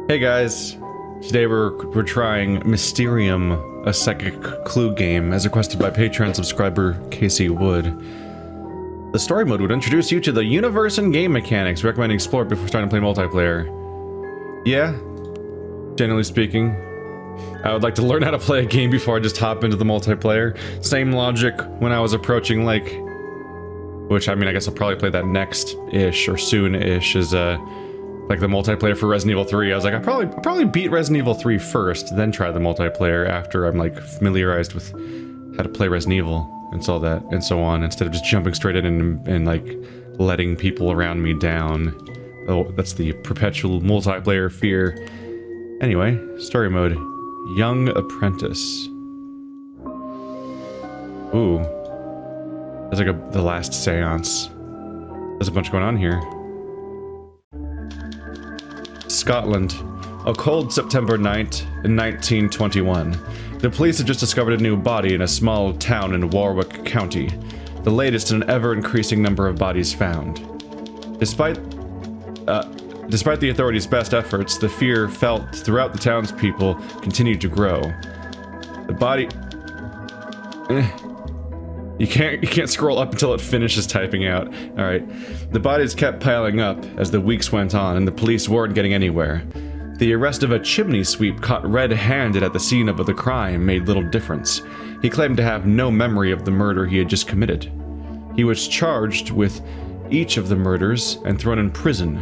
Hey guys, today we're trying Mysterium, a psychic clue game, as requested by Patreon subscriber Casey Wood. The story mode would introduce you to the universe and game mechanics, recommending explore it before starting to play multiplayer. Yeah, generally speaking, I would like to learn how to play a game before I just hop into the multiplayer. Same logic when I was approaching, like, which I mean, I guess I'll probably play that next-ish or soon-ish is like the multiplayer for Resident Evil 3. I was like, I'll probably beat Resident Evil 3 first, then try the multiplayer after I'm like familiarized with how to play Resident Evil and so that and so on, instead of just jumping straight in and like letting people around me down. Oh, that's the perpetual multiplayer fear. Anyway, story mode. Young Apprentice. Ooh. That's like the last seance. There's a bunch going on here. Scotland. A cold September night in 1921. The police had just discovered a new body in a small town in Warwick County. The latest in an ever-increasing number of bodies found. Despite the authorities' best efforts, the fear felt throughout the townspeople continued to grow. The body... You can't scroll up until it finishes typing out. Alright. The bodies kept piling up as the weeks went on, and the police weren't getting anywhere. The arrest of a chimney sweep caught red-handed at the scene of the crime made little difference. He claimed to have no memory of the murder he had just committed. He was charged with each of the murders and thrown in prison.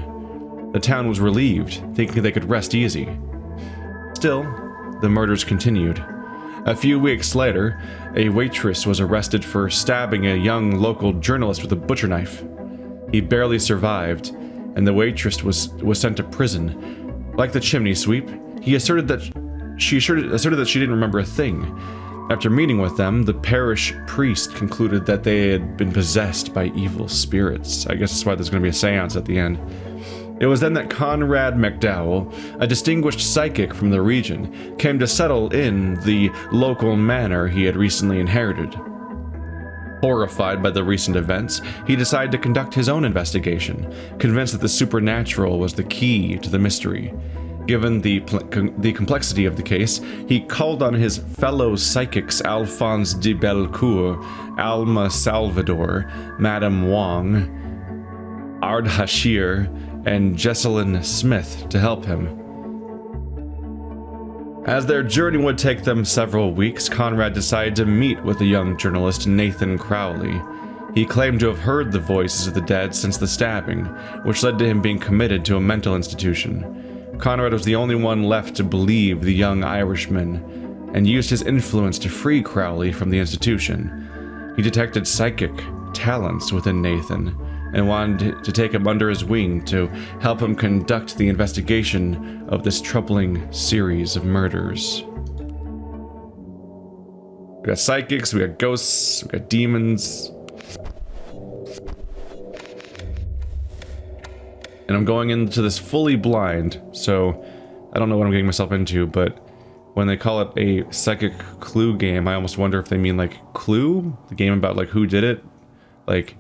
The town was relieved, thinking they could rest easy. Still, the murders continued. A few weeks later, a waitress was arrested for stabbing a young local journalist with a butcher knife. He barely survived, and the waitress was sent to prison. Like the chimney sweep, he asserted that she didn't remember a thing. After meeting with them, the parish priest concluded that they had been possessed by evil spirits. I guess that's why there's going to be a seance at the end. It was then that Conrad McDowell, a distinguished psychic from the region, came to settle in the local manor he had recently inherited. Horrified by the recent events, he decided to conduct his own investigation, convinced that the supernatural was the key to the mystery. Given the complexity of the case, he called on his fellow psychics Alphonse de Bellecour, Alma Salvador, Madame Wong, Ardhashir, and Jesselyn Smith to help him. As their journey would take them several weeks, Conrad decided to meet with the young journalist Nathan Crowley. He claimed to have heard the voices of the dead since the stabbing, which led to him being committed to a mental institution. Conrad was the only one left to believe the young Irishman, and used his influence to free Crowley from the institution. He detected psychic talents within Nathan, and wanted to take him under his wing to help him conduct the investigation of this troubling series of murders. We got psychics, we got ghosts, we got demons. And I'm going into this fully blind, so I don't know what I'm getting myself into, but when they call it a psychic clue game, I almost wonder if they mean like Clue? The game about like who did it? Like,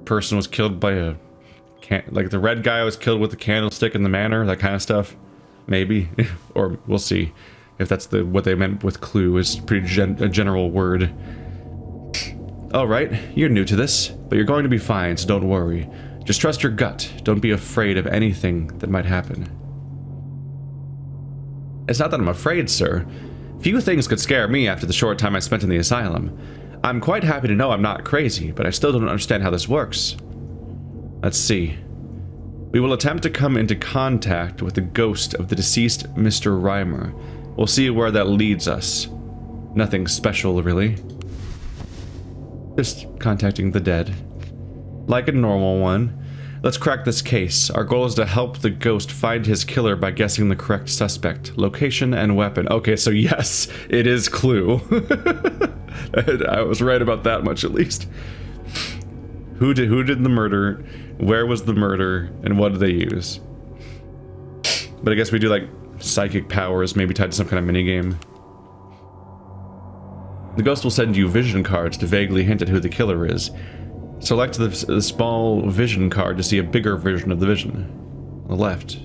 person was killed by a like the red guy was killed with a candlestick in the manor, that kind of stuff, maybe. Or we'll see if that's what they meant with clue. Is pretty a general word. All right, you're new to this, but you're going to be fine, so don't worry. Just trust your gut. Don't be afraid of anything that might happen. It's not that I'm afraid, sir. Few things could scare me after the short time I spent in the asylum. I'm quite happy to know I'm not crazy, but I still don't understand how this works. Let's see. We will attempt to come into contact with the ghost of the deceased Mr. Reimer. We'll see where that leads us. Nothing special, really. Just contacting the dead. Like a normal one. Let's crack this case. Our goal is to help the ghost find his killer by guessing the correct suspect, location, and weapon. Okay, so yes, it is Clue. I was right about that much, at least. Who did the murder? Where was the murder? And what did they use? But I guess we do like psychic powers, maybe tied to some kind of minigame. The ghost will send you vision cards to vaguely hint at who the killer is. Select the small vision card to see a bigger version of the vision. On the left.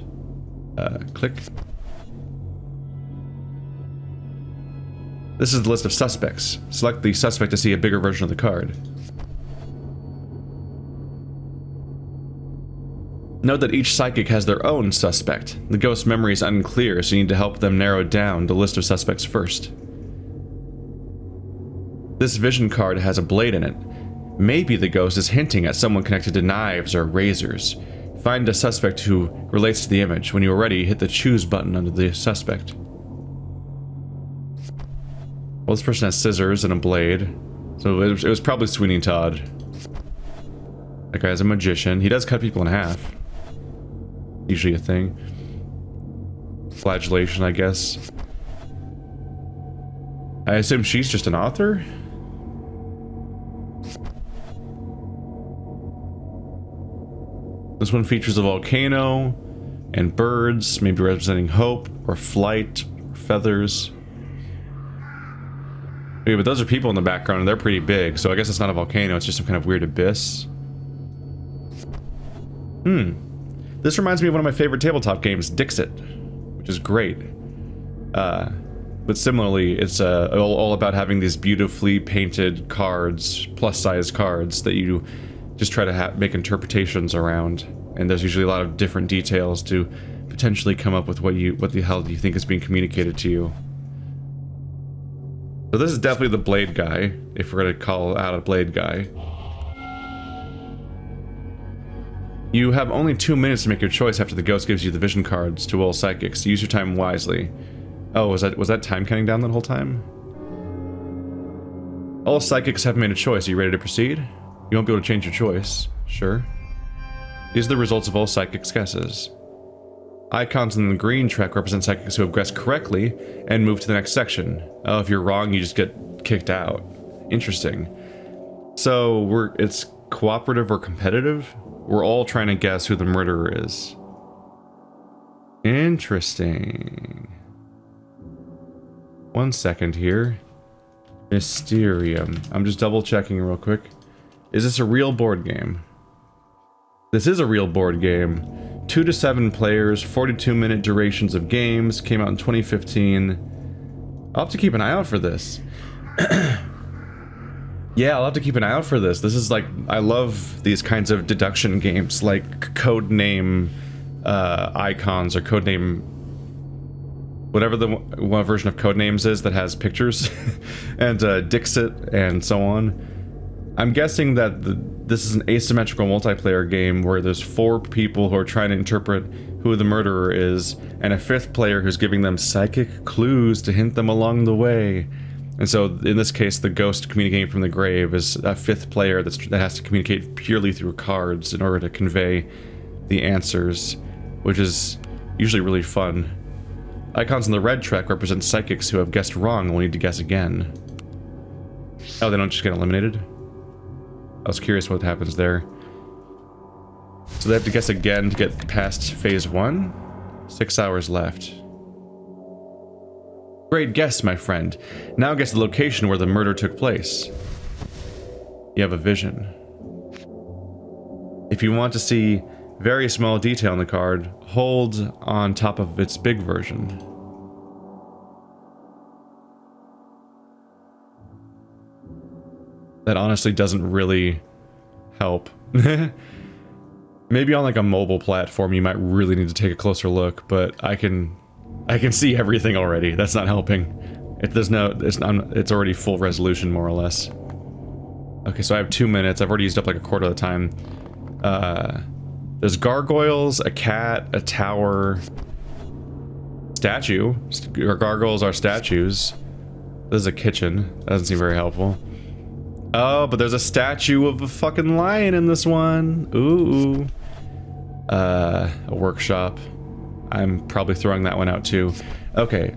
Click. This is the list of suspects. Select the suspect to see a bigger version of the card. Note that each psychic has their own suspect. The ghost's memory is unclear, so you need to help them narrow down the list of suspects first. This vision card has a blade in it. Maybe the ghost is hinting at someone connected to knives or razors. Find a suspect who relates to the image. When you are ready, hit the choose button under the suspect. Well, this person has scissors and a blade, so it was probably Sweeney Todd. That guy's a magician. He does cut people in half. Usually a thing. Flagellation, I guess. I assume she's just an author? This one features a volcano and birds, maybe representing hope or flight or feathers. Okay, but those are people in the background and they're pretty big, so I guess it's not a volcano, it's just some kind of weird abyss. This reminds me of one of my favorite tabletop games, Dixit, which is great. But similarly, it's all about having these beautifully painted cards, plus-size cards, that you just try to make interpretations around. And there's usually a lot of different details to potentially come up with what the hell you think is being communicated to you. So this is definitely the blade guy, if we're going to call out a blade guy. You have only 2 minutes to make your choice after the ghost gives you the vision cards to all psychics. Use your time wisely. Oh, was that time counting down that whole time? All psychics have made a choice. Are you ready to proceed? You won't be able to change your choice. Sure. These are the results of all psychics' guesses. Icons in the green track represent psychics who have guessed correctly and move to the next section. Oh, if you're wrong, you just get kicked out. Interesting. So it's cooperative or competitive? We're all trying to guess who the murderer is. Interesting. 1 second here. Mysterium. I'm just double checking real quick. Is this a real board game? This is a real board game. 2 to 7 players, 42-minute durations of games. Came out in 2015. I'll have to keep an eye out for this. Yeah, I'll have to keep an eye out for this. This is like, I love these kinds of deduction games, like Codename Icons or Codename, whatever the one version of Codenames is that has pictures, and Dixit and so on. I'm guessing that this is an asymmetrical multiplayer game where there's 4 people who are trying to interpret who the murderer is, and a 5th player who's giving them psychic clues to hint them along the way. And so, in this case, the ghost communicating from the grave is a 5th player that has to communicate purely through cards in order to convey the answers, which is usually really fun. Icons in the red track represent psychics who have guessed wrong and will need to guess again. Oh, they don't just get eliminated? I was curious what happens there. So they have to guess again to get past phase 1? 6 hours left. Great guess, my friend. Now guess the location where the murder took place. You have a vision. If you want to see very small detail on the card, hold on top of its big version. That honestly doesn't really help. Maybe on like a mobile platform you might really need to take a closer look, but I can see everything already. That's not helping. It's already full resolution more or less. Okay, so I have 2 minutes. I've already used up like a quarter of the time. There's gargoyles, a cat, a tower, statue. Gargoyles are statues. This is a kitchen. That doesn't seem very helpful. Oh, but there's a statue of a fucking lion in this one. Ooh. A workshop. I'm probably throwing that one out too. Okay.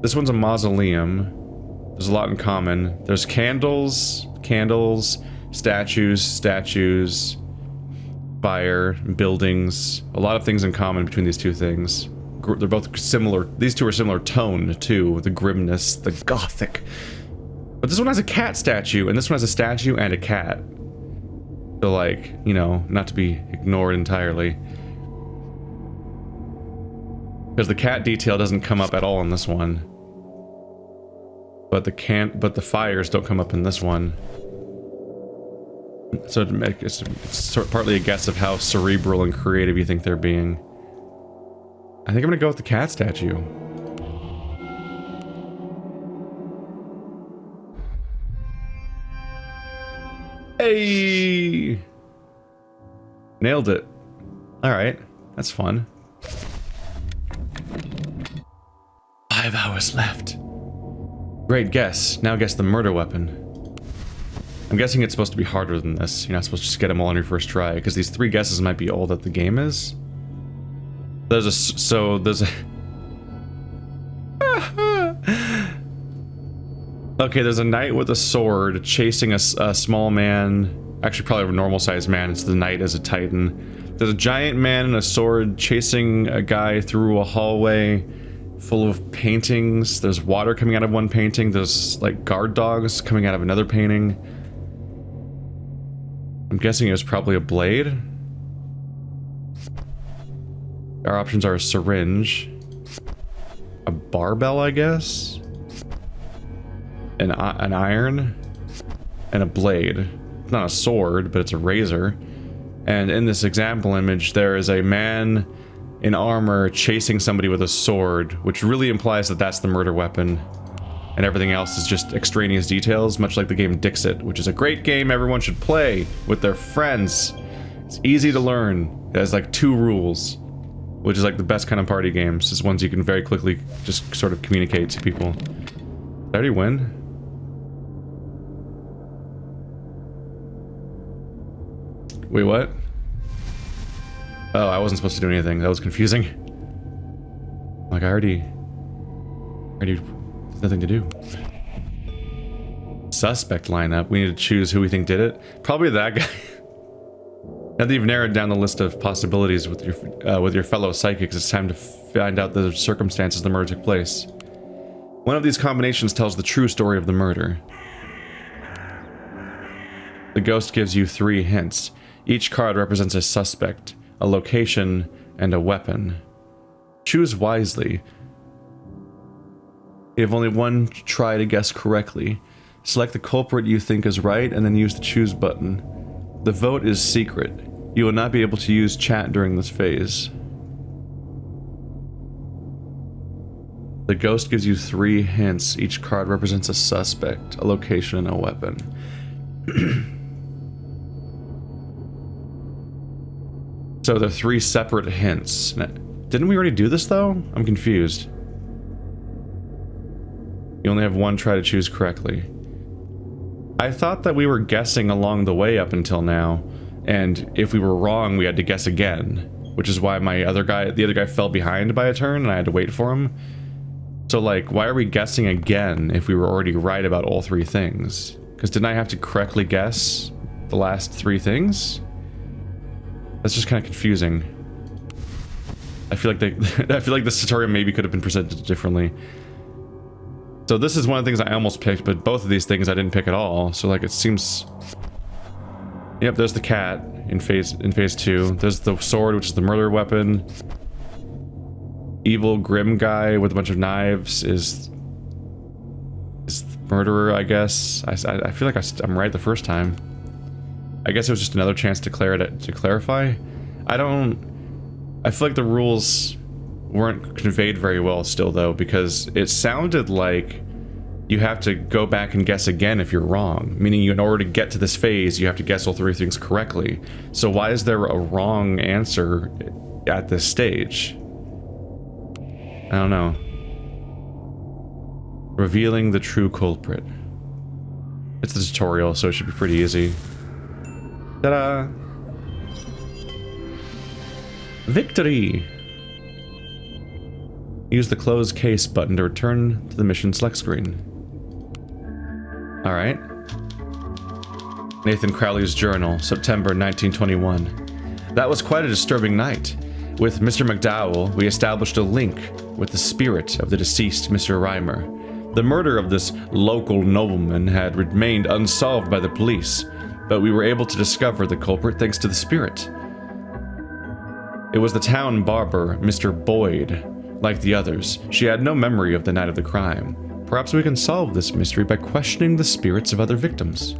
This one's a mausoleum. There's a lot in common. There's candles, statues, fire, buildings. A lot of things in common between these two things. They're both similar. These two are similar tone too. The grimness, the gothic. But this one has a cat statue, and this one has a statue and a cat. So like, you know, not to be ignored entirely. Because the cat detail doesn't come up at all in this one. But the fires don't come up in this one. So it's sort of partly a guess of how cerebral and creative you think they're being. I think I'm gonna go with the cat statue. Hey! Nailed it. Alright, that's fun. 5 hours left. Great guess. Now guess the murder weapon. I'm guessing it's supposed to be harder than this. You're not supposed to just get them all on your first try, because these 3 guesses might be all that the game is. There's a... Okay, there's a knight with a sword chasing a small man. Actually, probably a normal-sized man. It's the knight as a titan. There's a giant man in a sword chasing a guy through a hallway full of paintings. There's water coming out of one painting. There's, like, guard dogs coming out of another painting. I'm guessing it was probably a blade. Our options are a syringe, a barbell, I guess, an iron, and a blade. It's not a sword, but it's a razor. And in this example image, there is a man in armor chasing somebody with a sword, which really implies that that's the murder weapon. And everything else is just extraneous details, much like the game Dixit, which is a great game everyone should play with their friends. It's easy to learn. It has like 2 rules, which is like the best kind of party games. Just ones you can very quickly just sort of communicate to people. Did I already win? Wait, what? Oh, I wasn't supposed to do anything. That was confusing. Like, I already... there's nothing to do. Suspect lineup. We need to choose who we think did it. Probably that guy. Now that you've narrowed down the list of possibilities with your fellow psychics, it's time to find out the circumstances the murder took place. One of these combinations tells the true story of the murder. The ghost gives you 3 hints. Each card represents a suspect, a location, and a weapon. Choose wisely. You have only 1 try to guess correctly. Select the culprit you think is right, and then use the choose button. The vote is secret. You will not be able to use chat during this phase. The ghost gives you 3 hints. Each card represents a suspect, a location, and a weapon. So there are 3 separate hints. Didn't we already do this, though? I'm confused. You only have 1 try to choose correctly. I thought that we were guessing along the way up until now, and if we were wrong, we had to guess again, which is why the other guy fell behind by a turn, and I had to wait for him. So, like, why are we guessing again if we were already right about all 3 things? Because didn't I have to correctly guess the last 3 things? That's just kind of confusing. I feel like this tutorial maybe could have been presented differently. So this is one of the things I almost picked, but both of these things I didn't pick at all. So like it seems... Yep, there's the cat in phase 2. There's the sword, which is the murder weapon. Evil grim guy with a bunch of knives is the murderer, I guess. I feel like I'm right the first time. I guess it was just another chance to clarify. I feel like the rules weren't conveyed very well still, though, because it sounded like you have to go back and guess again if you're wrong. Meaning, in order to get to this phase, you have to guess all 3 things correctly. So why is there a wrong answer at this stage? I don't know. Revealing the true culprit. It's the tutorial, so it should be pretty easy. Ta-da! Victory! Use the close case button to return to the mission select screen. Alright. Nathan Crowley's journal, September 1921. That was quite a disturbing night. With Mr. McDowell, we established a link with the spirit of the deceased Mr. Reimer. The murder of this local nobleman had remained unsolved by the police, but we were able to discover the culprit thanks to the spirit. It was the town barber, Mr. Boyd. Like the others, she had no memory of the night of the crime. Perhaps we can solve this mystery by questioning the spirits of other victims.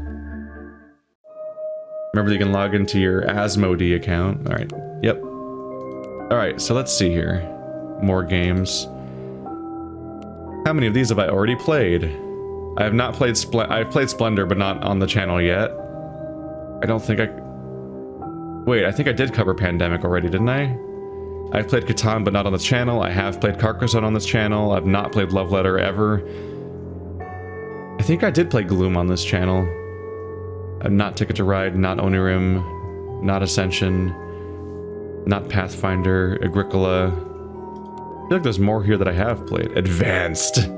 Remember, you can log into your Asmodee account. Alright, yep. Alright, so let's see here. More games. How many of these have I already played? I have not played I've played Splendor, but not on the channel yet. I don't think I... Wait, I think I did cover Pandemic already, didn't I? I've played Catan, but not on this channel. I have played Carcassonne on this channel. I've not played Love Letter ever. I think I did play Gloom on this channel. I've not Ticket to Ride, not Onirim, not Ascension, not Pathfinder, Agricola. I feel like there's more here that I have played. Advanced.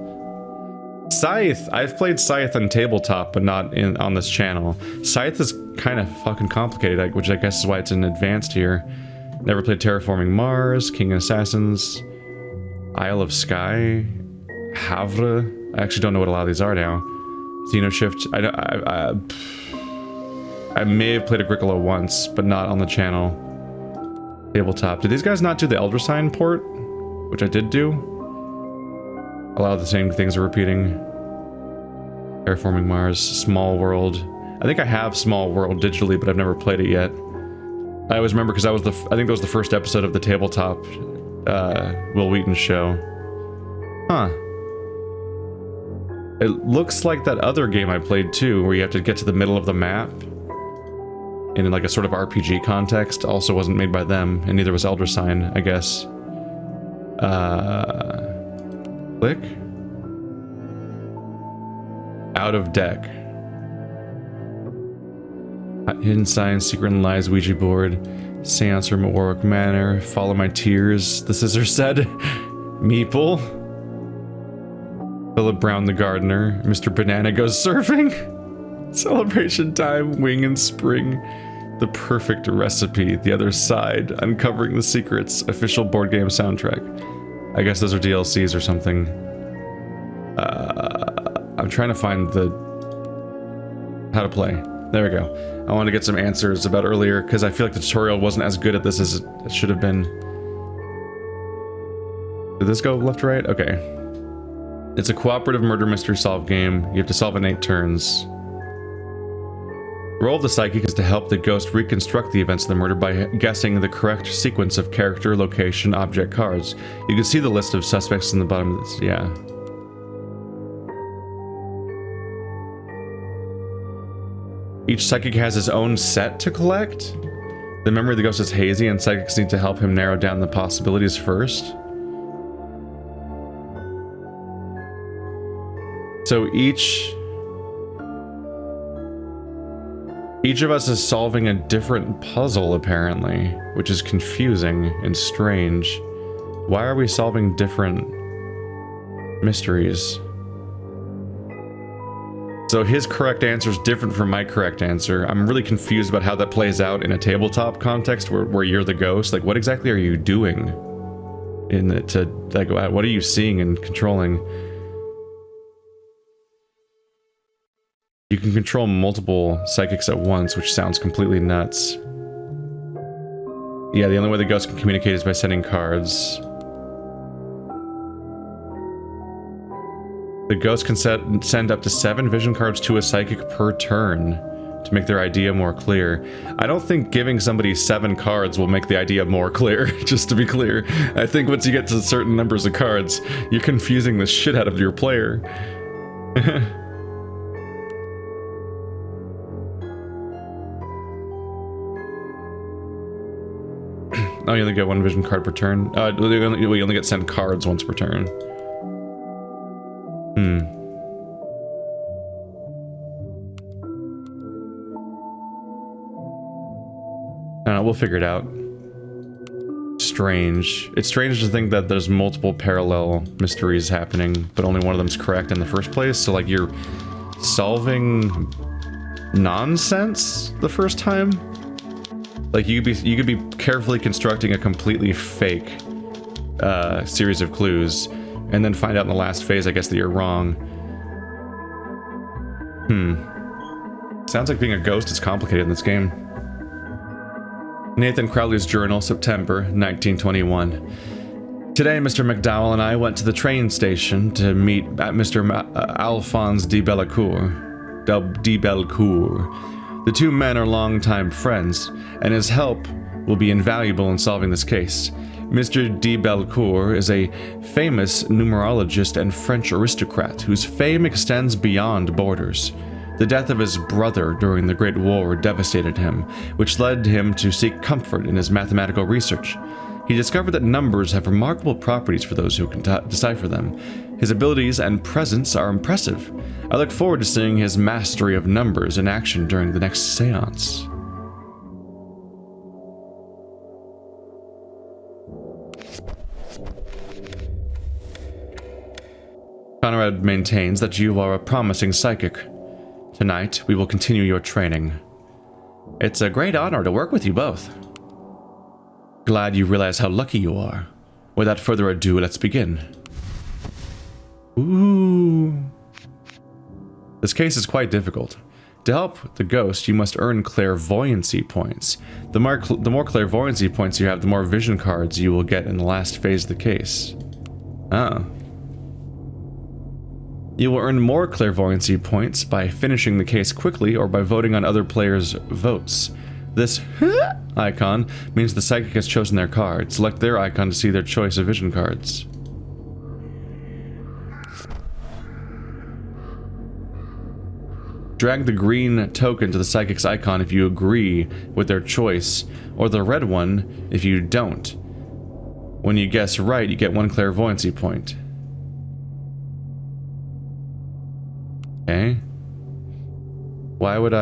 Scythe. I've played Scythe on tabletop, but not on this channel. Scythe is kind of fucking complicated, which I guess is why it's in advanced here. Never played Terraforming Mars, King of Assassins, Isle of Skye, Havre. I actually don't know what a lot of these are now. Xenoshift. I may have played Agricola once, but not on the channel. Tabletop. Did these guys not do the Elder Sign port? Which I did do. A lot of the same things are repeating. Terraforming Mars, Small World. I think I have Small World digitally, but I've never played it yet. I always remember because I think that was the first episode of the Tabletop Will Wheaton show. Huh. It looks like that other game I played too, where you have to get to the middle of the map in like a sort of RPG context. Also wasn't made by them, and neither was Elder Sign, I guess. Click. Out of deck. Hidden Signs, Secret and Lies, Ouija board, Seance Room at Warwick Manor, Follow My Tears, The Scissor Said, Meeple, Philip Brown the Gardener, Mr. Banana Goes Surfing, Celebration Time, Wing and Spring, The Perfect Recipe, The Other Side, Uncovering the Secrets, Official board game soundtrack. I guess those are DLCs or something. I'm trying to find the... how to play. There we go. I wanted to get some answers about earlier, because I feel like the tutorial wasn't as good at this as it should have been. Did this go left to right? Okay. It's a cooperative murder mystery solve game. You have to solve in 8 turns. The role of the psychic is to help the ghost reconstruct the events of the murder by guessing the correct sequence of character, location, object cards. You can see the list of suspects in the bottom of this. Yeah. Each psychic has his own set to collect. The memory of the ghost is hazy, and psychics need to help him narrow down the possibilities first. So each of us is solving a different puzzle, apparently, which is confusing and strange. Why are we solving different mysteries? So his correct answer is different from my correct answer. I'm really confused about how that plays out in a tabletop context where you're the ghost. Like, what exactly are you doing in it to, like, what are you seeing and controlling? You can control multiple psychics at once, which sounds completely nuts. Yeah, the only way the ghost can communicate is by sending cards. The ghost can send up to 7 vision cards to a psychic per turn to make their idea more clear. I don't think giving somebody 7 cards will make the idea more clear, just to be clear. I think once you get to certain numbers of cards, you're confusing the shit out of your player. Oh, you only get 1 vision card per turn? We only get sent cards once per turn. I don't know, we'll figure it out. Strange. It's strange to think that there's multiple parallel mysteries happening, but only one of them's correct in the first place. So, like, you're solving nonsense the first time? Like, you could be carefully constructing a completely fake series of clues, and then find out in the last phase, I guess, that you're wrong. Sounds like being a ghost is complicated in this game. Nathan Crowley's journal, September 1921. Today, Mr. McDowell and I went to the train station to meet Mr. Alphonse de Bellecour. The two men are longtime friends, and his help will be invaluable in solving this case. Mr. de Bellecour is a famous numerologist and French aristocrat whose fame extends beyond borders. The death of his brother during the Great War devastated him, which led him to seek comfort in his mathematical research. He discovered that numbers have remarkable properties for those who can decipher them. His abilities and presence are impressive. I look forward to seeing his mastery of numbers in action during the next seance. Conrad maintains that you are a promising psychic. Tonight, we will continue your training. It's a great honor to work with you both. Glad you realize how lucky you are. Without further ado, let's begin. Ooh. This case is quite difficult. To help the ghost, you must earn clairvoyancy points. The more clairvoyancy points you have, the more vision cards you will get in the last phase of the case. Ah. You will earn more clairvoyancy points by finishing the case quickly or by voting on other players' votes. This icon means the psychic has chosen their card. Select their icon to see their choice of vision cards. Drag the green token to the psychic's icon if you agree with their choice, or the red one if you don't. When you guess right, you get 1 clairvoyancy point. Okay. Why would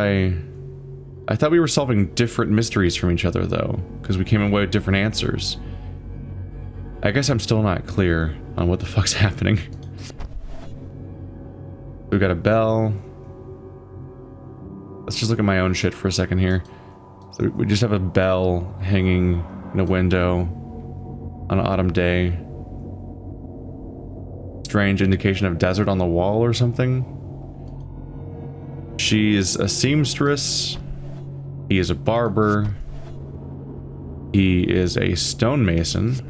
I thought we were solving different mysteries from each other, though, because we came away with different answers. I guess I'm still not clear on what the fuck's happening. We've got a bell. Let's just look at my own shit for a second here. So we just have a bell hanging in a window on an autumn day. Strange indication of desert on the wall or something. She's a seamstress. He is a barber. He is a stonemason.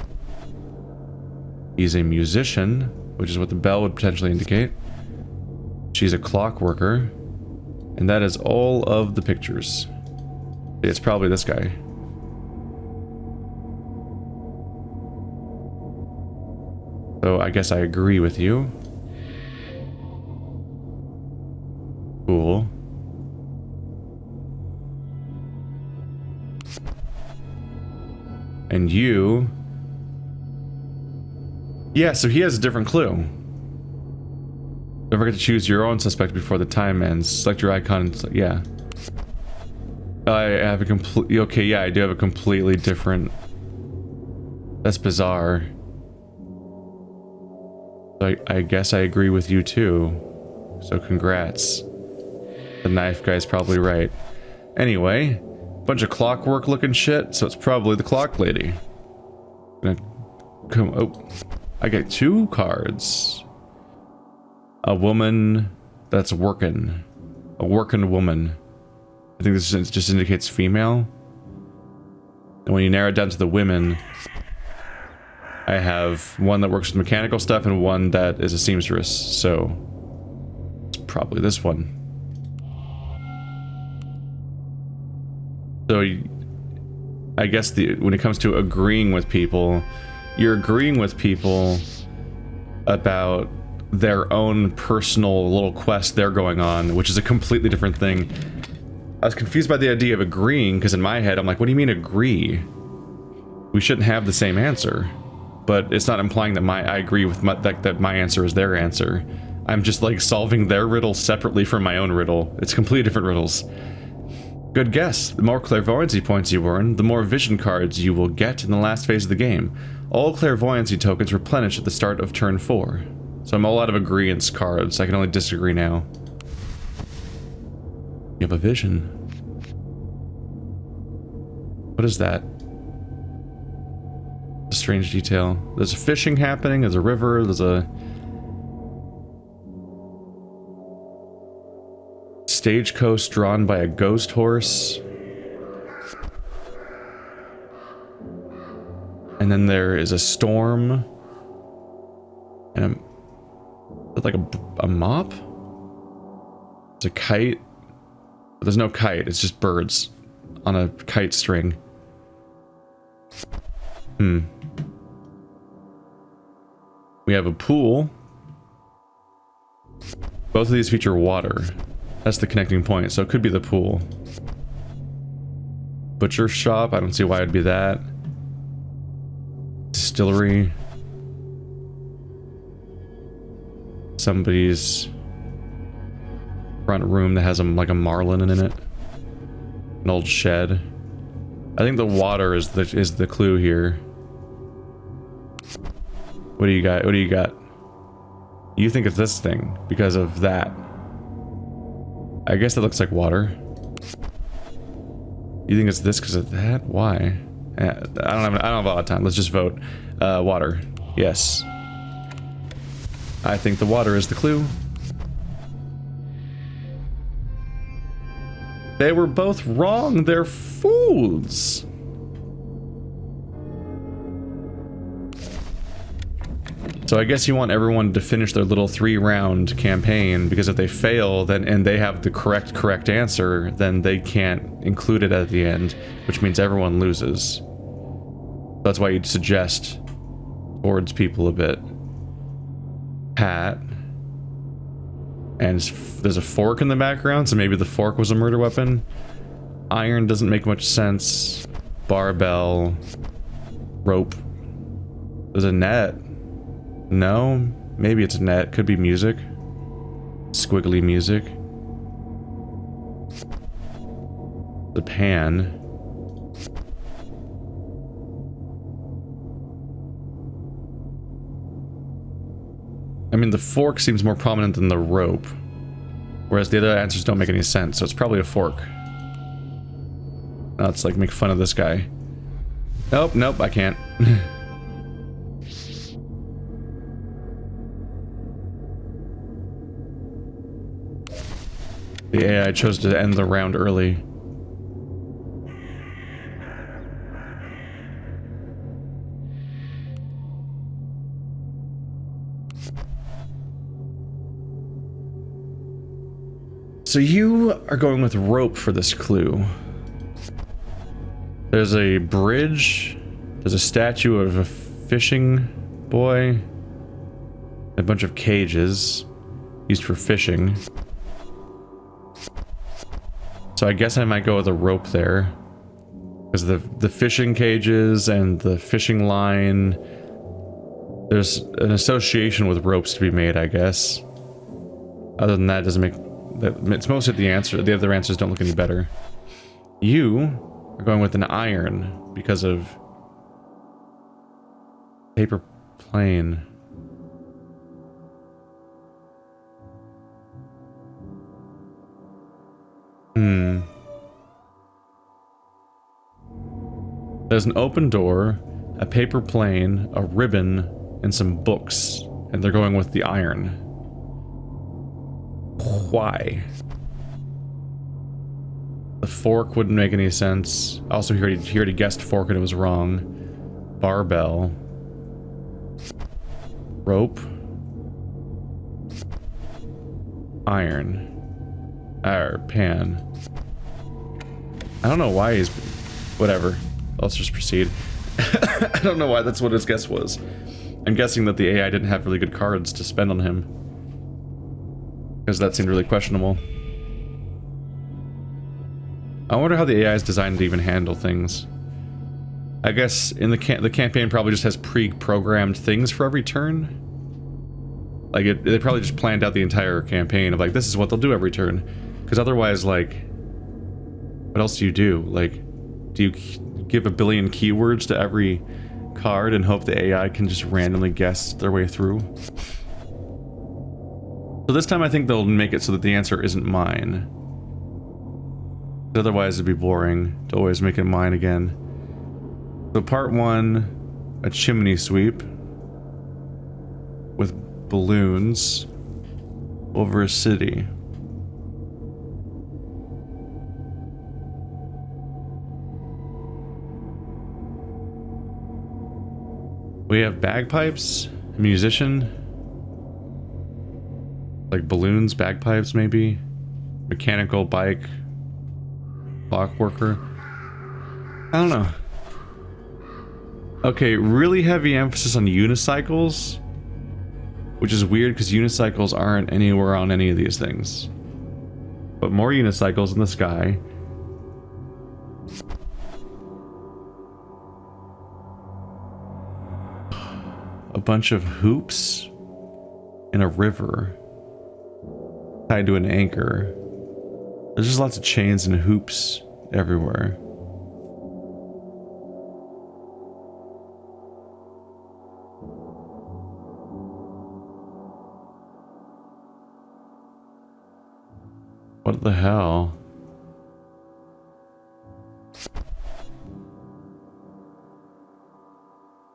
He's a musician, which is what the bell would potentially indicate. She's a clock worker. And that is all of the pictures. It's probably this guy. So I guess I agree with you. Cool. And you... Yeah, so he has a different clue. Don't forget to choose your own suspect before the time ends. Select your icon. Yeah. I have a complete... Okay, yeah, I do have a completely different... That's bizarre. I guess I agree with you too. So congrats. The knife guy's probably right. Anyway, bunch of clockwork looking shit, so it's probably the clock lady. Gonna come... Oh. I get 2 cards. A woman that's working. A working woman. I think this just indicates female. And when you narrow it down to the women, I have one that works with mechanical stuff and one that is a seamstress, so it's probably this one. So I guess when it comes to agreeing with people, you're agreeing with people about their own personal little quest they're going on, which is a completely different thing. I was confused by the idea of agreeing, because in my head I'm like, what do you mean agree? We shouldn't have the same answer. But it's not implying that I agree with that my answer is their answer. I'm just like solving their riddle separately from my own riddle. It's completely different riddles. Good guess. The more clairvoyancy points you earn, the more vision cards you will get in the last phase of the game. All clairvoyancy tokens replenish at the start of turn 4. So I'm all out of agreeance cards. I can only disagree now. You have a vision. What is that? A strange detail. There's a fishing happening, there's a river, there's a... stagecoach drawn by a ghost horse. And then there is a storm. And like a mop? It's a kite. But there's no kite, it's just birds on a kite string. We have a pool. Both of these feature water. That's the connecting point, so it could be the pool. Butcher shop, I don't see why it'd be that. Distillery. Somebody's front room that has like a marlin in it. An old shed. I think the water is the clue here. What do you got? What do you got? You think it's this thing because of that. I guess it looks like water. You think it's this because of that? Why? I don't have a lot of time. Let's just vote. Water. Yes. I think the water is the clue. They were both wrong. They're fools. So I guess you want everyone to finish their little 3-round campaign, because if they fail, then and they have the correct answer, then they can't include it at the end, which means everyone loses. That's why you'd suggest towards people a bit. Hat. And there's a fork in the background, so maybe the fork was a murder weapon. Iron doesn't make much sense. Barbell. Rope. There's a net. No, maybe it's a net. Could be music. Squiggly music. The pan. I mean, the fork seems more prominent than the rope. Whereas the other answers don't make any sense, so it's probably a fork. Now it's like, make fun of this guy. Nope, nope, I can't. The AI chose to end the round early. So you are going with rope for this clue. There's a bridge. There's a statue of a fishing boy. A bunch of cages used for fishing. So I guess I might go with a rope there. Because the fishing cages and the fishing line, there's an association with ropes to be made, I guess. Other than that, it doesn't make... It's mostly the answer. The other answers don't look any better. You are going with an iron because of paper plane. There's an open door, a paper plane, a ribbon, and some books, and they're going with the iron. Why? The fork wouldn't make any sense. Also, he already guessed fork and it was wrong. Barbell. Rope. Iron. Pan. I don't know why he's... Whatever. Let's just proceed. I don't know why that's what his guess was. I'm guessing that the AI didn't have really good cards to spend on him. Because that seemed really questionable. I wonder how the AI is designed to even handle things. I guess in the campaign probably just has pre-programmed things for every turn. Like, they probably just planned out the entire campaign of like, this is what they'll do every turn. Because otherwise, like, what else do you do? Like, do you give a billion keywords to every card and hope the AI can just randomly guess their way through? So this time I think they'll make it so that the answer isn't mine. Otherwise it'd be boring to always make it mine again. So part 1, a chimney sweep with balloons over a city. We have bagpipes, a musician, Like balloons, bagpipes maybe? Mechanical bike. Clockworker. I don't know. Okay, really heavy emphasis on unicycles. Which is weird because unicycles aren't anywhere on any of these things. But more unicycles in the sky. A bunch of hoops in a river tied to an anchor. There's just lots of chains and hoops everywhere. What the hell?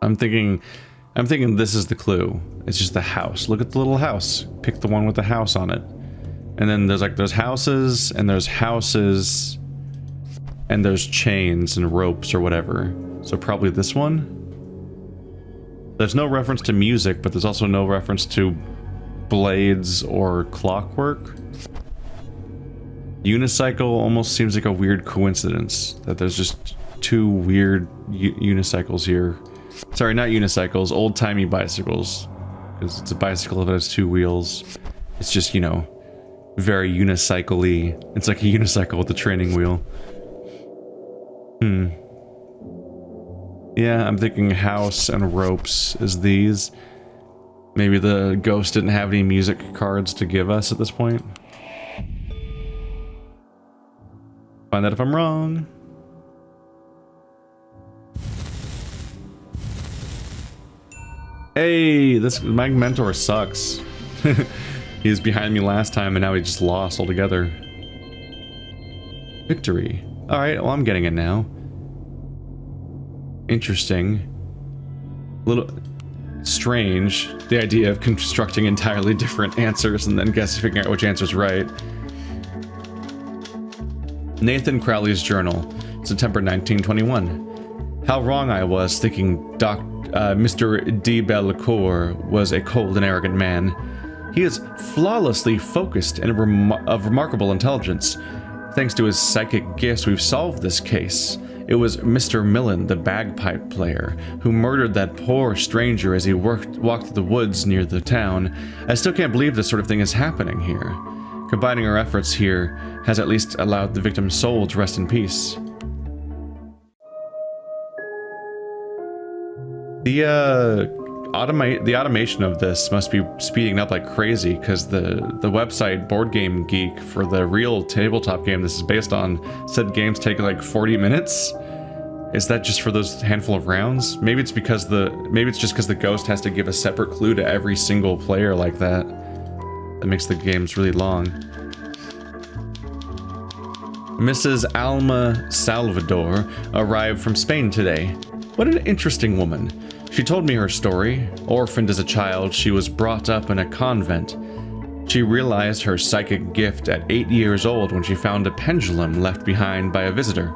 I'm thinking this is the clue. It's just the house. Look at the little house. Pick the one with the house on it. And then there's houses, and there's chains and ropes or whatever. So probably this one? There's no reference to music, but there's also no reference to blades or clockwork. Unicycle almost seems like a weird coincidence that there's just two weird unicycles here. Sorry, not unicycles, old-timey bicycles. Because it's a bicycle that has two wheels. It's just, you know, very unicycle-y. It's like a unicycle with a training wheel. Yeah, I'm thinking house and ropes is these. Maybe the ghost didn't have any music cards to give us at this point. Find out if I'm wrong. Hey, my mentor sucks. He was behind me last time and now he just lost altogether. Victory. Alright, well I'm getting it now. Interesting. A little strange, the idea of constructing entirely different answers and then figuring out which answer's right. Nathan Crowley's journal, September 1921. How wrong I was thinking Mr. de Bellecour was a cold and arrogant man. He is flawlessly focused and of remarkable intelligence. Thanks to his psychic gifts, we've solved this case. It was Mr. Millen, the bagpipe player, who murdered that poor stranger as he walked through the woods near the town. I still can't believe this sort of thing is happening here. Combining our efforts here has at least allowed the victim's soul to rest in peace. The automation of this must be speeding up like crazy, because the website Board Game Geek for the real tabletop game this is based on said games take like 40 minutes. Is that just for those handful of rounds? Maybe it's just because the ghost has to give a separate clue to every single player like that. That makes the games really long. Mrs. Alma Salvador arrived from Spain today. What an interesting woman. She told me her story. Orphaned as a child, she was brought up in a convent. She realized her psychic gift at 8 years old when she found a pendulum left behind by a visitor.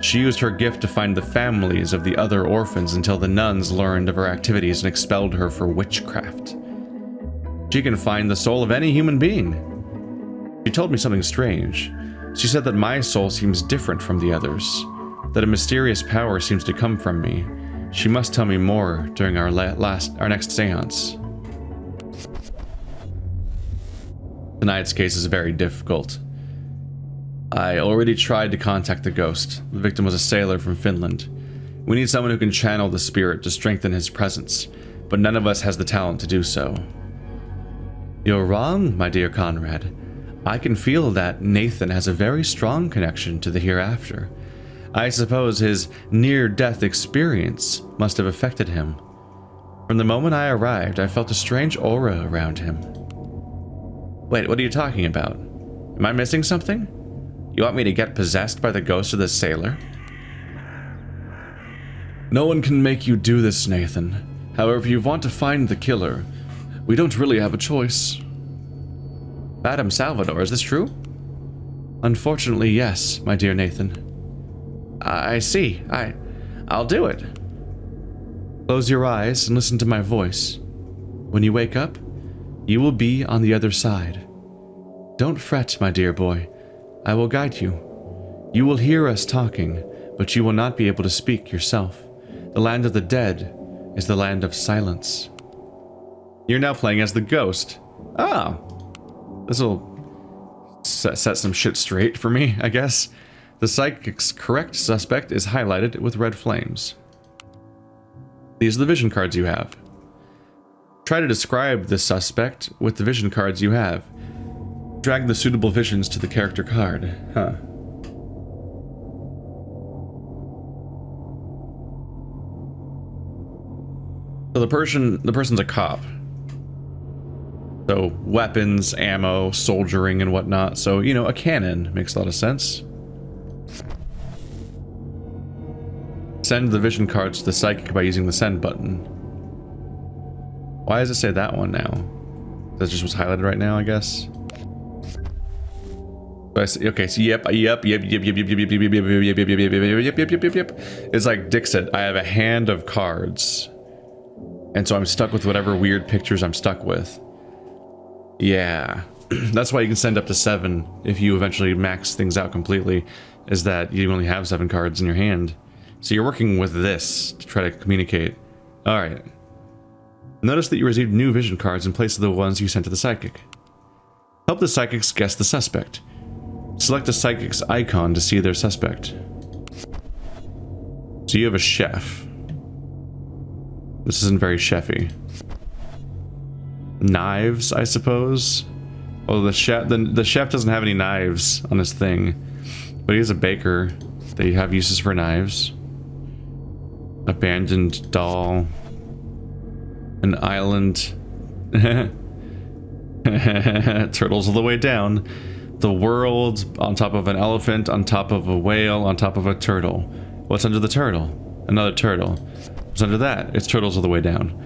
She used her gift to find the families of the other orphans until the nuns learned of her activities and expelled her for witchcraft. She can find the soul of any human being. She told me something strange. She said that my soul seems different from the others, that a mysterious power seems to come from me. She must tell me more during our next seance. Tonight's case is very difficult. I already tried to contact the ghost. The victim was a sailor from Finland. We need someone who can channel the spirit to strengthen his presence, but none of us has the talent to do so. You're wrong, my dear Conrad. I can feel that Nathan has a very strong connection to the hereafter. I suppose his near-death experience must have affected him. From the moment I arrived, I felt a strange aura around him. Wait, what are you talking about? Am I missing something? You want me to get possessed by the ghost of the sailor? No one can make you do this, Nathan. However, if you want to find the killer, we don't really have a choice. Madame Salvador, is this true? Unfortunately, yes, my dear Nathan. I see. I'll do it. Close your eyes and listen to my voice. When you wake up, You will be on the other side. Don't fret, my dear boy. I will guide you. You will hear us talking, but you will not be able to speak yourself. The land of the dead is the land of silence. You're now playing as the ghost. Oh. This'll set some shit straight for me, I guess. The psychic's correct suspect is highlighted with red flames. These are the vision cards you have. Try to describe the suspect with the vision cards you have. Drag the suitable visions to the character card. Huh. So the person's a cop. So weapons, ammo, soldiering, and whatnot. So, you know, a cannon makes a lot of sense. Send the vision cards to the psychic by using the send button. Why does it say that one now? That's just what's highlighted right now, I guess. Okay, so yep. It's like Dixit. I have a hand of cards. And so I'm stuck with whatever weird pictures I'm stuck with. Yeah. That's why you can send up to 7 if you eventually max things out completely, is that you only have 7 cards in your hand. So you're working with this to try to communicate. Alright. Notice that you received new vision cards in place of the ones you sent to the psychic. Help the psychics guess the suspect. Select a psychic's icon to see their suspect. So you have a chef. This isn't very chefy. Knives, I suppose. Oh, the chef doesn't have any knives on his thing, but he's a baker. They have uses for knives. Abandoned doll. An island. Turtles all the way down. The world on top of an elephant, on top of a whale, on top of a turtle. What's under the turtle? Another turtle. What's under that? It's turtles all the way down.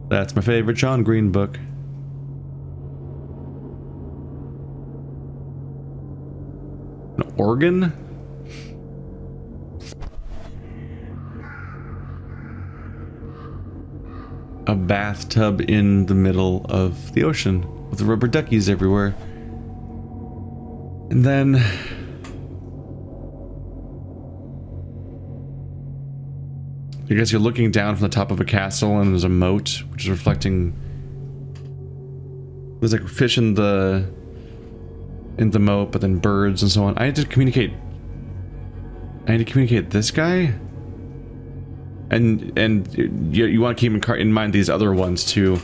That's my favorite John Green book. An organ? A bathtub in the middle of the ocean with rubber duckies everywhere. And then I guess you're looking down from the top of a castle and there's a moat which is reflecting. There's like fish in the moat, but then birds and so on. I need to communicate this guy. And you want to keep in mind these other ones too.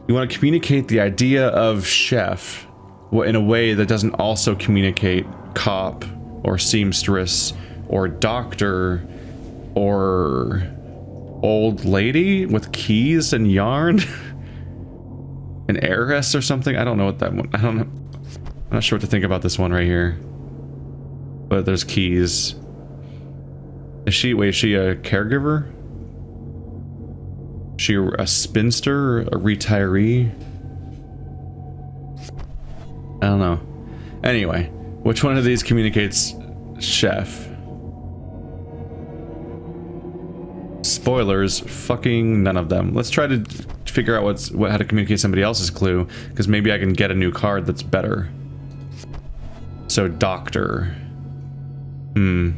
You want to communicate the idea of chef in a way that doesn't also communicate cop or seamstress or doctor or old lady with keys and yarn. An heiress or something. I don't know what that one. I don't know. I'm not sure what to think about this one right here. But there's keys. Is she a caregiver? Is she a spinster? A retiree? I don't know. Anyway, which one of these communicates chef? Spoilers, fucking none of them. Let's try to figure out how to communicate somebody else's clue, because maybe I can get a new card that's better. So, doctor. We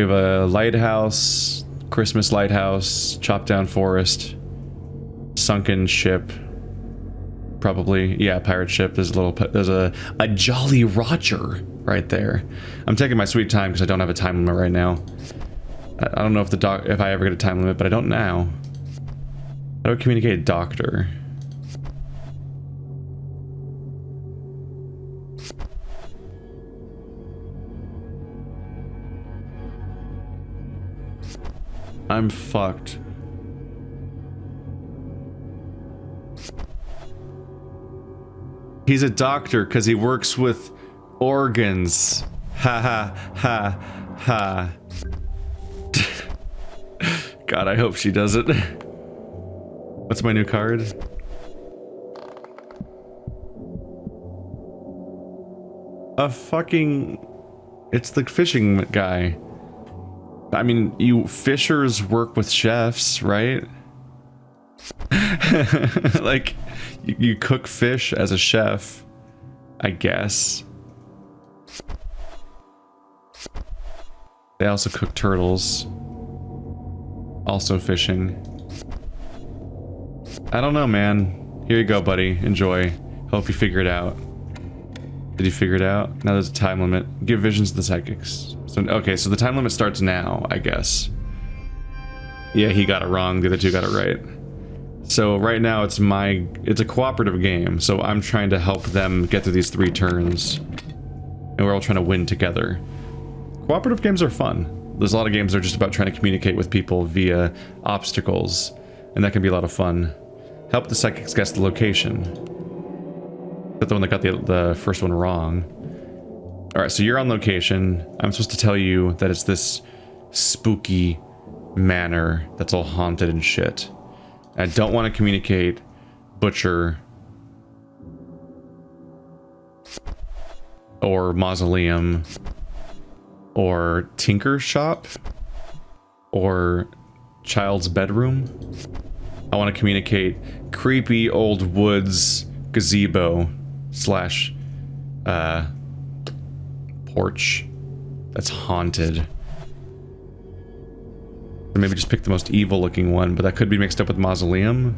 have a lighthouse, Christmas lighthouse, chopped down forest, sunken ship. Probably, yeah, pirate ship. There's a Jolly Roger right there. I'm taking my sweet time because I don't have a time limit right now. I don't know if I ever get a time limit, but I don't now. How do I communicate doctor? I'm fucked. He's a doctor because he works with organs. Ha ha ha ha. God, I hope she does it. What's my new card? A fucking... It's the fishing guy. I mean, you fishers work with chefs, right? Like, you cook fish as a chef, I guess. They also cook turtles. Also fishing. I don't know, man. Here you go, buddy. Enjoy. Hope you figure it out. Did you figure it out? Now there's a time limit. Give visions to the psychics. So, okay, so the time limit starts now, I guess. Yeah, he got it wrong. The other two got it right. So right now it's a cooperative game, so I'm trying to help them get through these 3 turns. And we're all trying to win together. Cooperative games are fun. There's a lot of games that are just about trying to communicate with people via obstacles, and that can be a lot of fun. Help the psychics guess the location. That's the one that got the first one wrong. Alright, so you're on location. I'm supposed to tell you that it's this spooky manor that's all haunted and shit. I don't want to communicate butcher or mausoleum or tinker's shop or child's bedroom. I want to communicate creepy old woods gazebo slash porch that's haunted. Or maybe just pick the most evil looking one, but that could be mixed up with mausoleum.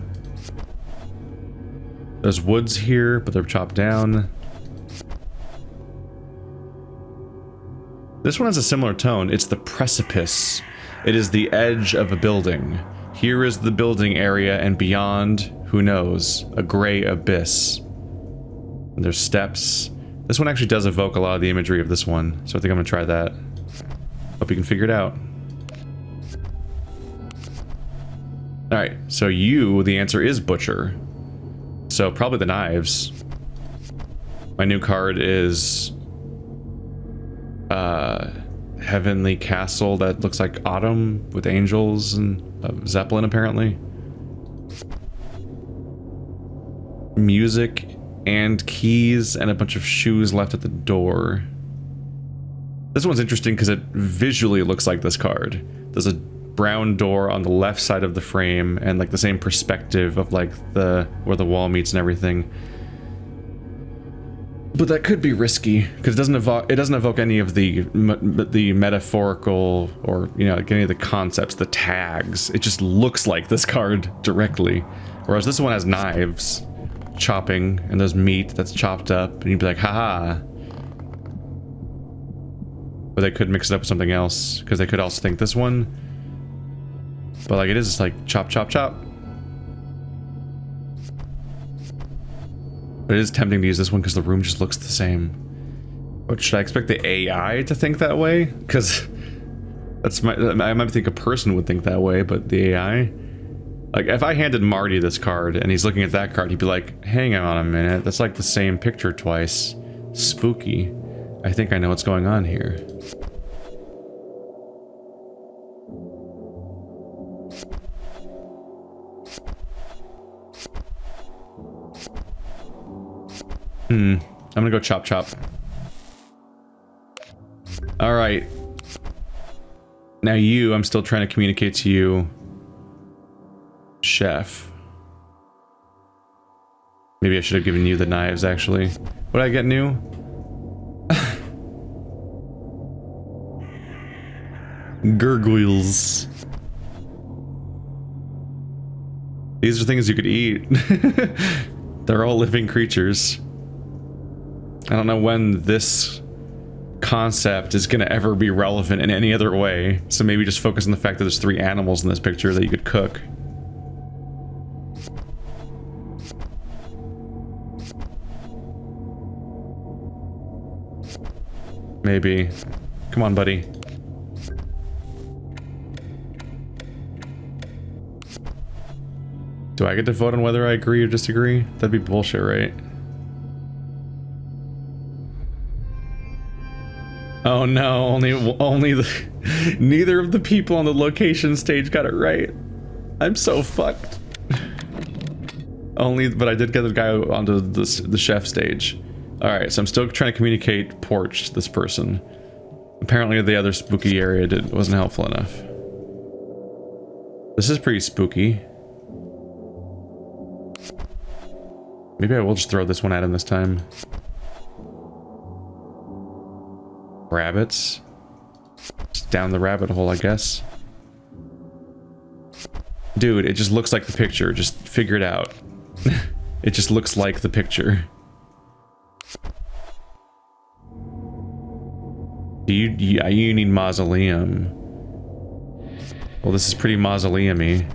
There's woods here, but they're chopped down. This one has a similar tone. It's the precipice. It is the edge of a building. Here is the building area, and beyond, who knows, a gray abyss. And there's steps. This one actually does evoke a lot of the imagery of this one, so I think I'm gonna try that. Hope you can figure it out. Alright, so you, the answer is butcher. So probably the knives. My new card is Heavenly Castle that looks like autumn with angels and Zeppelin apparently. Music and keys and a bunch of shoes left at the door. This one's interesting because it visually looks like this card. There's a brown door on the left side of the frame and like the same perspective of like where the wall meets and everything. But that could be risky because it doesn't evoke any of the metaphorical or, you know, like any of the concepts, the tags. It just looks like this card directly. Whereas this one has knives, chopping, and there's meat that's chopped up, and you'd be like, haha. But they could mix it up with something else because they could also think this one. But like it is like chop, chop, chop. But it is tempting to use this one because the room just looks the same. But should I expect the AI to think that way? Because I might think a person would think that way, but the AI? Like, if I handed Marty this card and he's looking at that card, he'd be like, hang on a minute, that's like the same picture twice. Spooky. I think I know what's going on here. I'm gonna go chop chop. Alright. Now you, I'm still trying to communicate to you. Chef. Maybe I should have given you the knives, actually. What did I get new? Gurgoyles. These are things you could eat. They're all living creatures. I don't know when this concept is gonna ever be relevant in any other way, so maybe just focus on the fact that there's 3 animals in this picture that you could cook. Maybe. Come on, buddy. Do I get to vote on whether I agree or disagree? That'd be bullshit, right? Oh no, only neither of the people on the location stage got it right. I'm so fucked. But I did get the guy onto the chef stage. Alright, so I'm still trying to communicate porch to this person. Apparently the other spooky area wasn't helpful enough. This is pretty spooky. Maybe I will just throw this one at him this time. Rabbits. Just down the rabbit hole, I guess. Dude, it just looks like the picture. Just figure it out. It just looks like the picture. You need mausoleum. Well, this is pretty mausoleum-y.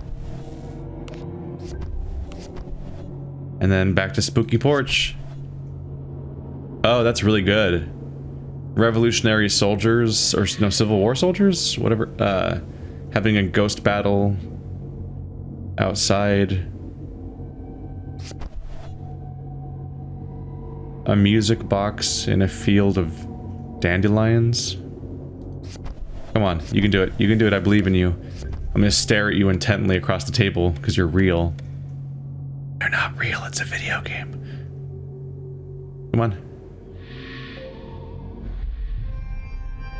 And then back to spooky porch. Oh, that's really good. Revolutionary soldiers, or no, Civil War soldiers? Whatever. Having a ghost battle outside. A music box in a field of dandelions. Come on, you can do it. You can do it, I believe in you. I'm gonna stare at you intently across the table, because you're real. They're not real, it's a video game. Come on.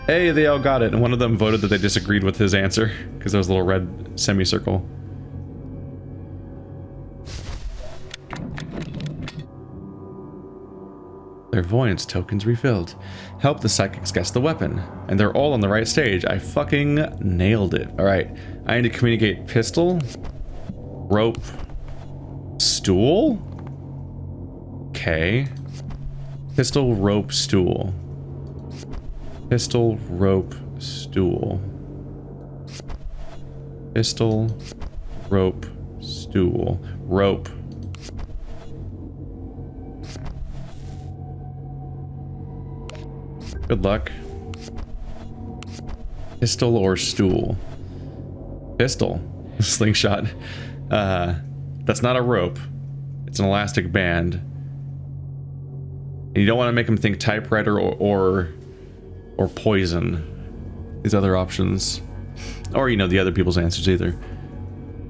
Hey, they all got it, and one of them voted that they disagreed with his answer, because there was a little red semicircle. Clairvoyance tokens refilled. Help the psychics guess the weapon. And they're all on the right stage. I fucking nailed it. Alright. I need to communicate pistol, rope, stool? Okay. Pistol, rope, stool. Pistol, rope, stool. Pistol, rope, stool. Rope. Good luck. Pistol or stool? Pistol. Slingshot. That's not a rope. It's an elastic band. And you don't want to make them think typewriter or poison. These other options. Or, you know, the other people's answers either.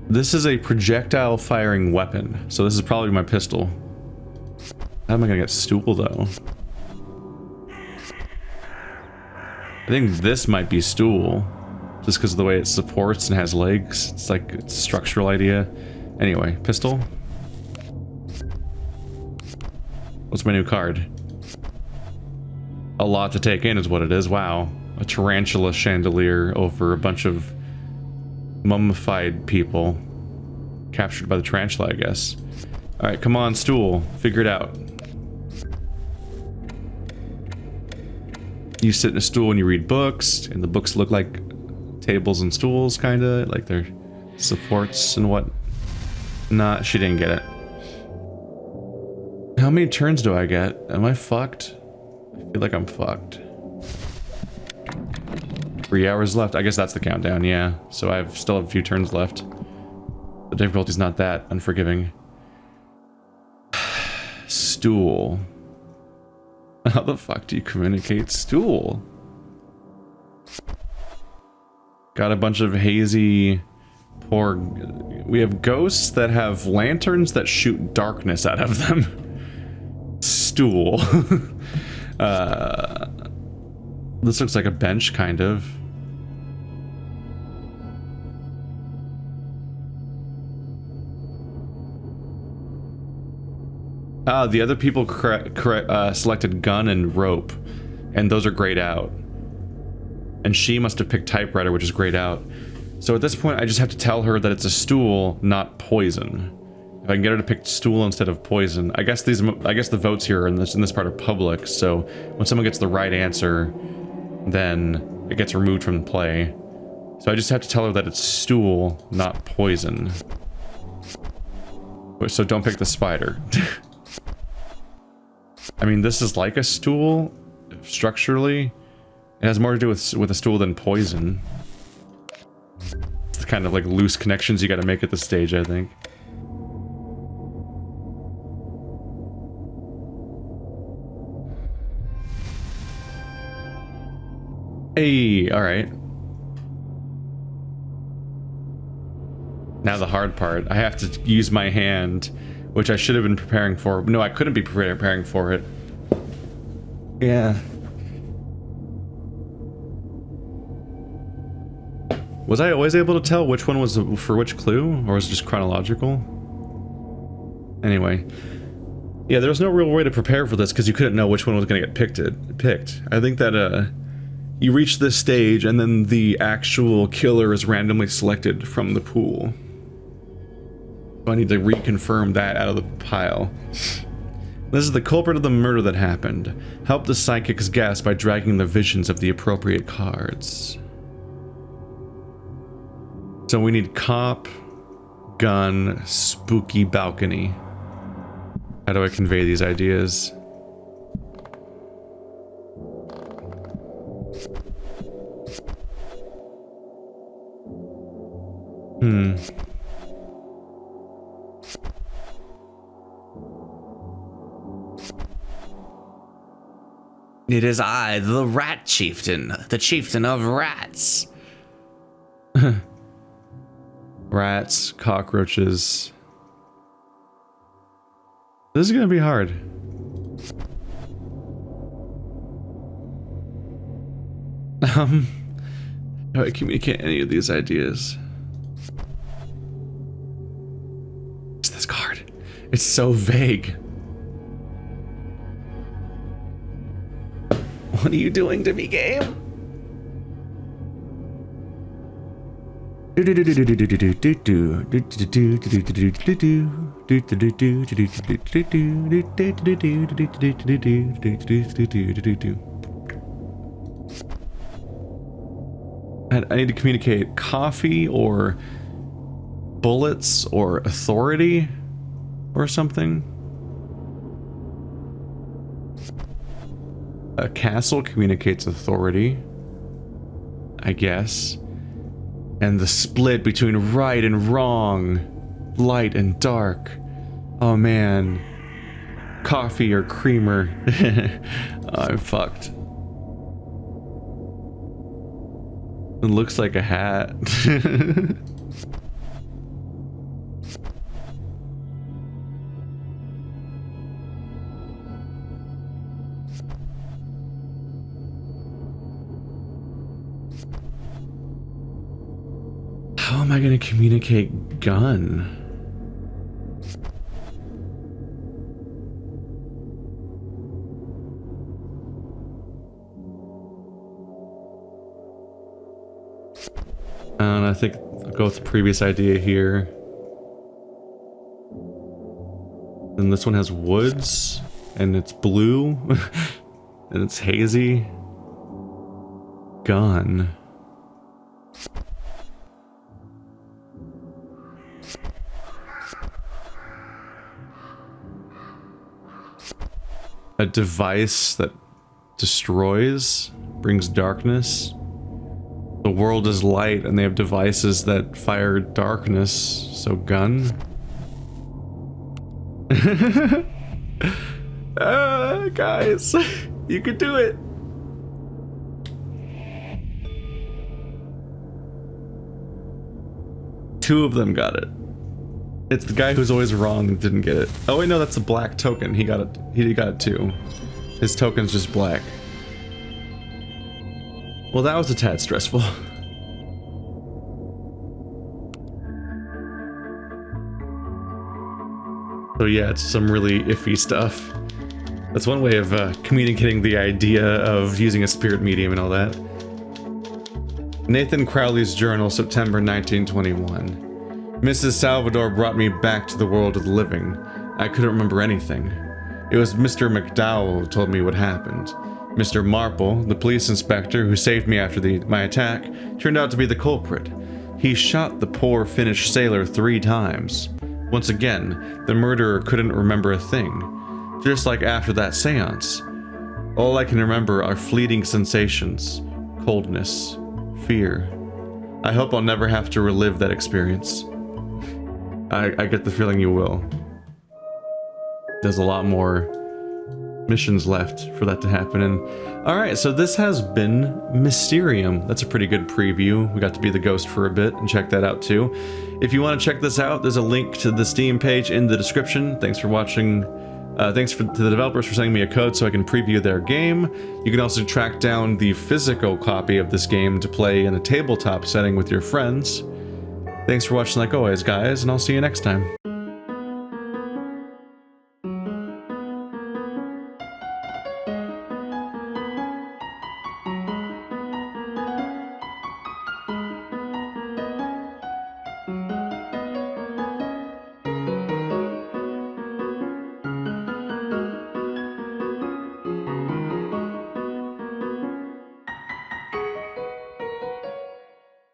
This is a projectile firing weapon. So this is probably my pistol. How am I gonna get stool though? I think this might be stool, just because of the way it supports and has legs. It's like it's a structural idea. Anyway, pistol. What's my new card? A lot to take in is what it is. Wow. A tarantula chandelier over a bunch of mummified people. Captured by the tarantula, I guess. Alright, come on, stool. Figure it out. You sit in a stool and you read books, and the books look like tables and stools, kinda, like they're supports and what. Nah, she didn't get it. How many turns do I get? Am I fucked? I feel like I'm fucked. 3 hours left. I guess that's the countdown, yeah. So I still have a few turns left. The difficulty's not that unforgiving. Stool. How the fuck do you communicate stool? Got a bunch of hazy, poor... We have ghosts that have lanterns that shoot darkness out of them. Stool. This looks like a bench, kind of. The other people selected gun and rope, and those are grayed out. And she must have picked typewriter, which is grayed out. So at this point, I just have to tell her that it's a stool, not poison. If I can get her to pick stool instead of poison. I guess the votes here in this part are public, so when someone gets the right answer, then it gets removed from play. So I just have to tell her that it's stool, not poison. So don't pick the spider. I mean, this is like a stool, structurally. It has more to do with a stool than poison. It's the kind of like loose connections you gotta make at this stage, I think. Hey, alright. Now the hard part. I have to use my hand, which I should have been preparing for. No, I couldn't be preparing for it. Yeah. Was I always able to tell which one was for which clue? Or was it just chronological? Anyway. Yeah, there was no real way to prepare for this because you couldn't know which one was going to get picked. I think that you reach this stage and then the actual killer is randomly selected from the pool. So I need to reconfirm that out of the pile. This is the culprit of the murder that happened. Help the psychics guess by dragging the visions of the appropriate cards. So we need cop, gun, spooky balcony. How do I convey these ideas? It is I, the Rat Chieftain, the Chieftain of Rats. Rats, cockroaches. This is gonna be hard. How do I communicate any of these ideas? It's this card. It's so vague. What are you doing to me, game? I need to communicate coffee or bullets or authority or something. A castle communicates authority, I guess. And the split between right and wrong, light and dark. Oh man. Coffee or creamer. Oh, I'm fucked. It looks like a hat. How am I going to communicate gun? I think I'll go with the previous idea here. And this one has woods, and it's blue, and it's hazy. Gun. A device that destroys, brings darkness. The world is light and they have devices that fire darkness, so gun. Guys, you can do it. Two of them got it. It's the guy who's always wrong and didn't get it. Oh wait, no, that's a black token. He got it. He got it too. His token's just black. Well, that was a tad stressful. So yeah, it's some really iffy stuff. That's one way of communicating the idea of using a spirit medium and all that. Nathan Crowley's journal, September 1921. Mrs. Salvador brought me back to the world of the living. I couldn't remember anything. It was Mr. McDowell who told me what happened. Mr. Marple, the police inspector who saved me after my attack, turned out to be the culprit. He shot the poor Finnish sailor 3 times. Once again, the murderer couldn't remember a thing. Just like after that seance. All I can remember are fleeting sensations, coldness, fear. I hope I'll never have to relive that experience. I get the feeling you will. There's a lot more missions left for that to happen. And alright, so this has been Mysterium. That's a pretty good preview. We got to be the ghost for a bit and check that out too. If you want to check this out, there's a link to the Steam page in the description. Thanks for watching. Thanks to the developers for sending me a code so I can preview their game. You can also track down the physical copy of this game to play in a tabletop setting with your friends. Thanks for watching like always, guys, and I'll see you next time.